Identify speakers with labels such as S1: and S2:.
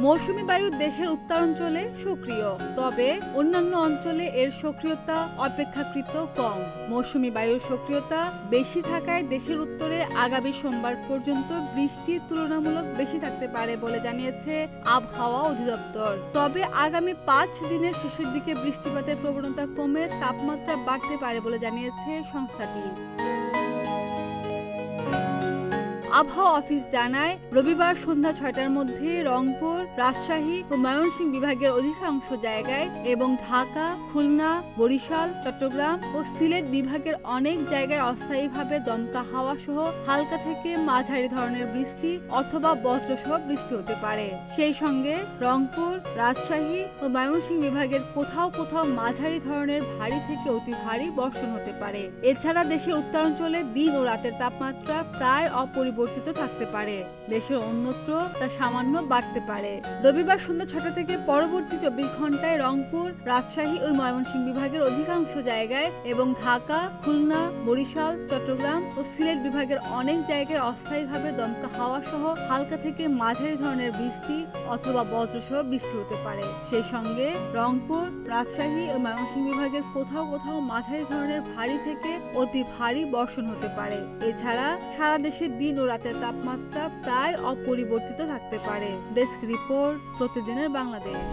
S1: মৌসুমী বায়ু দেশের উত্তরাঞ্চলে সক্রিয়, তবে অন্যান্য অঞ্চলে এর সক্রিয়তা অপেক্ষাকৃত কম। মৌসুমী বায়ুর সক্রিয়তা বেশি থাকায় দেশের উত্তরে আগামী সোমবার পর্যন্ত বৃষ্টি তুলনামূলক বেশি থাকতে পারে বলে জানিয়েছে আবহাওয়া অধিদপ্তর। তবে আগামী 5 দিনের শেষের দিকে বৃষ্টিপাতের প্রবণতা কমে তাপমাত্রা বাড়তে পারে বলে জানিয়েছে সংস্থাটি। আবহাওয়া অফিস জানায়, রবিবার সন্ধ্যা 6টার মধ্যে রংপুর, রাজশাহী ও ময়মনসিংহ বিভাগের অধিকাংশ জায়গায় এবং ঢাকা, খুলনা, বরিশাল, চট্টগ্রাম ও সিলেট বিভাগের অনেক জায়গায় অস্থায়ীভাবে দমকা হাওয়া সহ হালকা থেকে মাঝারি ধরনের বৃষ্টি অথবা বজ্রসহ বৃষ্টি হতে পারে। সেই সঙ্গে রংপুর, রাজশাহী ও ময়মনসিংহ বিভাগের কোথাও কোথাও মাঝারি ধরনের ভারী থেকে অতি ভারী বর্ষণ হতে পারে। এছাড়া দেশের উত্তরাঞ্চলে দিন ও রাতের তাপমাত্রা প্রায় অপরিবর্তিত থাকতে পারে। দেশের অন্যত্র তা সামান্য বাড়তে পারে। রবিবার সন্ধ্যা 6টা থেকে পরবর্তী 24 ঘন্টায় রংপুর, রাজশাহী ও ময়মনসিংহ বিভাগের অধিকাংশ জায়গায় এবং ঢাকা, খুলনা, বরিশাল, চট্টগ্রাম ও সিলেট বিভাগের অনেক জায়গায় অস্থায়ীভাবে দমকা হাওয়া সহ হালকা থেকে মাঝারি ধরনের বৃষ্টি অথবা বজ্রসহ বৃষ্টি হতে পারে। সেই সঙ্গে রংপুর, রাজশাহী ও ময়মনসিংহ বিভাগের কোথাও কোথাও মাঝারি ধরনের ভারী থেকে অতি ভারী বর্ষণ হতে পারে। এছাড়া সারা দেশে দিন ও রাতের তাপমাত্রা প্রায় অপরিবর্তিত থাকতে পারে। ডেস্ক রিপোর্ট, প্রতিদিনের বাংলাদেশ।